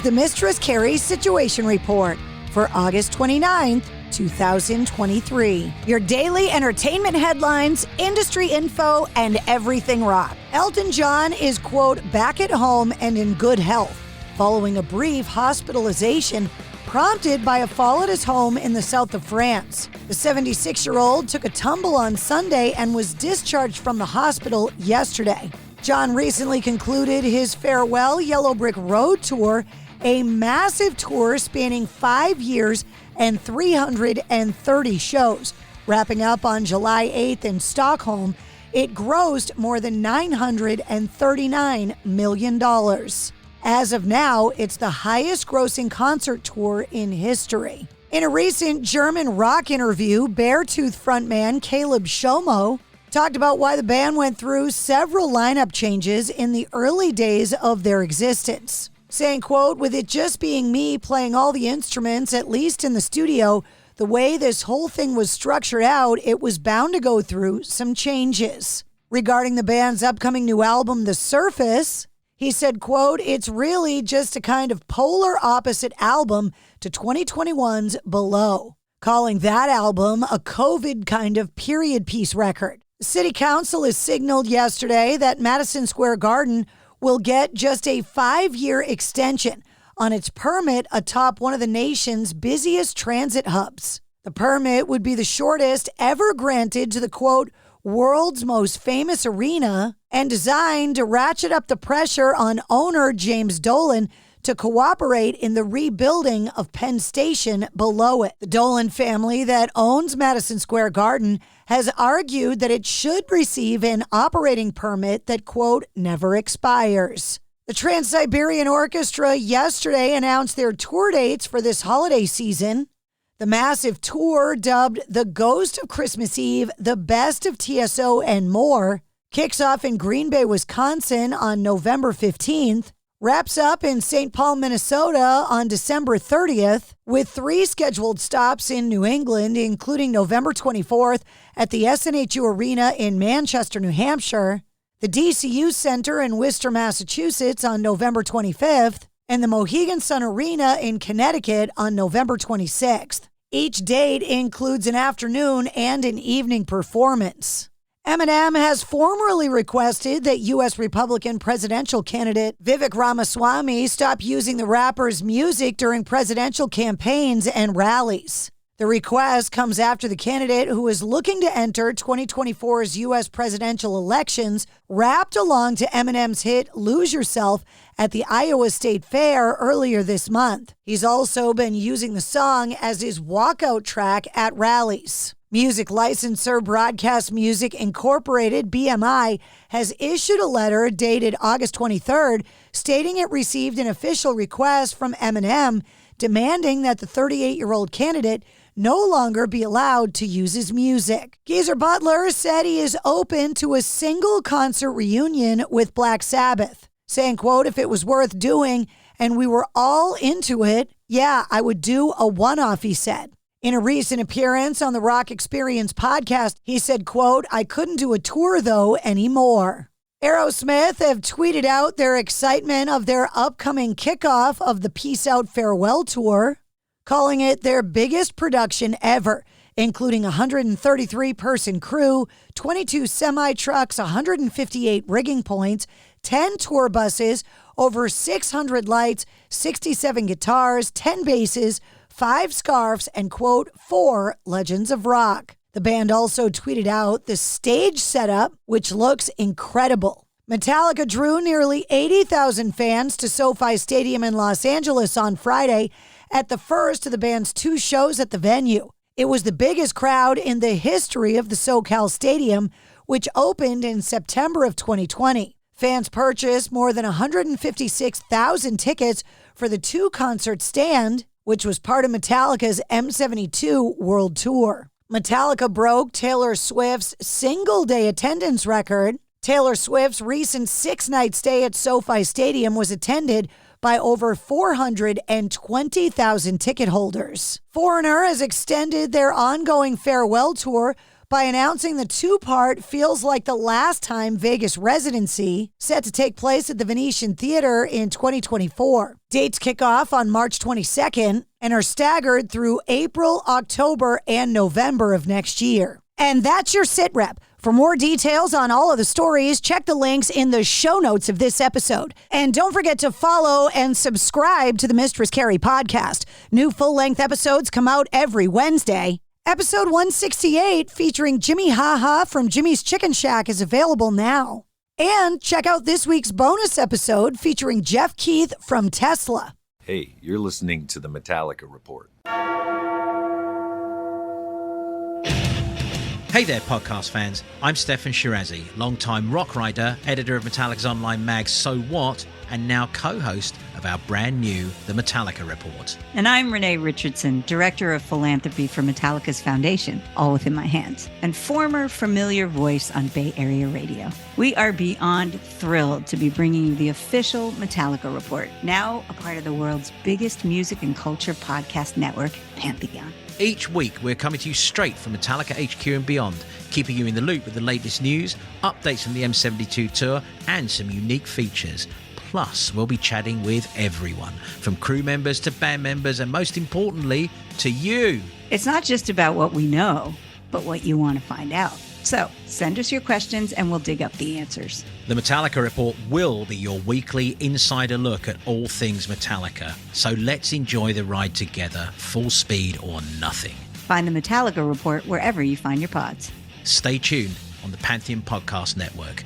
the Mistress Carrie Situation Report for August 29th, 2023. Your daily entertainment headlines, industry info, and everything rock. Elton John is, quote, back at home and in good health, following a brief hospitalization prompted by a fall at his home in the south of France. The 76-year-old took a tumble on Sunday and was discharged from the hospital yesterday. John recently concluded his farewell Yellow Brick Road tour, a massive tour spanning 5 years and 330 shows. Wrapping up on July 8th in Stockholm, it grossed more than $939 million. As of now, it's the highest grossing concert tour in history. In a recent German rock interview, Beartooth frontman Caleb Shomo talked about why the band went through several lineup changes in the early days of their existence, saying, quote, with it just being me playing all the instruments, at least in the studio, the way this whole thing was structured out, it was bound to go through some changes. Regarding the band's upcoming new album, The Surface, he said, quote, it's really just a kind of polar opposite album to 2021's Below, calling that album a COVID kind of period piece record. The City Council has signaled yesterday that Madison Square Garden will get just a 5-year extension on its permit atop one of the nation's busiest transit hubs. The permit would be the shortest ever granted to the, quote, world's most famous arena, and designed to ratchet up the pressure on owner James Dolan to cooperate in the rebuilding of Penn Station below it. The Dolan family that owns Madison Square Garden has argued that it should receive an operating permit that, quote, never expires. The Trans-Siberian Orchestra yesterday announced their tour dates for this holiday season. The massive tour, dubbed The Ghost of Christmas Eve, The Best of TSO, and More, kicks off in Green Bay, Wisconsin on November 15th, wraps up in St. Paul, Minnesota on December 30th, with 3 scheduled stops in New England, including November 24th at the SNHU Arena in Manchester, New Hampshire, the DCU Center in Worcester, Massachusetts on November 25th, and the Mohegan Sun Arena in Connecticut on November 26th. Each date includes an afternoon and an evening performance. Eminem has formally requested that U.S. Republican presidential candidate Vivek Ramaswamy stop using the rapper's music during presidential campaigns and rallies. The request comes after the candidate, who is looking to enter 2024's U.S. presidential elections, rapped along to Eminem's hit Lose Yourself at the Iowa State Fair earlier this month. He's also been using the song as his walkout track at rallies. Music licensor Broadcast Music Incorporated, BMI, has issued a letter dated August 23rd stating it received an official request from Eminem demanding that the 38-year-old candidate no longer be allowed to use his music. Geezer Butler said he is open to a single concert reunion with Black Sabbath, saying, quote, if it was worth doing and we were all into it, yeah, I would do a one-off, he said. In a recent appearance on the Rock Experience podcast, he said, quote, I couldn't do a tour, though, anymore. Aerosmith have tweeted out their excitement of their upcoming kickoff of the Peace Out Farewell Tour, calling it their biggest production ever, including a 133-person crew, 22 semi-trucks, 158 rigging points, 10 tour buses, over 600 lights, 67 guitars, 10 basses, 5 scarves, and, quote, 4 Legends of Rock. The band also tweeted out the stage setup, which looks incredible. Metallica drew nearly 80,000 fans to SoFi Stadium in Los Angeles on Friday at the first of the band's 2 shows at the venue. It was the biggest crowd in the history of the SoCal Stadium, which opened in September of 2020. Fans purchased more than 156,000 tickets for the 2-concert stand, which was part of Metallica's M72 World Tour. Metallica broke Taylor Swift's single-day attendance record. Taylor Swift's recent 6-night stay at SoFi Stadium was attended by over 420,000 ticket holders. Foreigner has extended their ongoing farewell tour by announcing the two-part Feels Like the Last Time Vegas residency set to take place at the Venetian Theater in 2024. Dates kick off on March 22nd and are staggered through April, October, and November of next year. And that's your sit rep. For more details on all of the stories, check the links in the show notes of this episode. And don't forget to follow and subscribe to the Mistress Carrie Podcast. New full-length episodes come out every Wednesday. Episode 168, featuring Jimmy Haha from Jimmy's Chicken Shack, is available now. And check out this week's bonus episode featuring Jeff Keith from Tesla. Hey, you're listening to the Metallica Report. Hey there, podcast fans. I'm Stefan Shirazi, longtime rock writer, editor of Metallica's online mag So What, and now co-host of our brand new The Metallica Report. And I'm Renee Richardson, Director of Philanthropy for Metallica's Foundation, All Within My Hands, and former familiar voice on Bay Area radio. We are beyond thrilled to be bringing you the official Metallica Report, now a part of the world's biggest music and culture podcast network, Pantheon. Each week, we're coming to you straight from Metallica HQ and beyond, keeping you in the loop with the latest news, updates from the M72 tour, and some unique features. Plus, we'll be chatting with everyone, from crew members to band members, and most importantly, to you. It's not just about what we know, but what you want to find out. So send us your questions and we'll dig up the answers. The Metallica Report will be your weekly insider look at all things Metallica. So let's enjoy the ride together, full speed or nothing. Find the Metallica Report wherever you find your pods. Stay tuned on the Pantheon Podcast Network.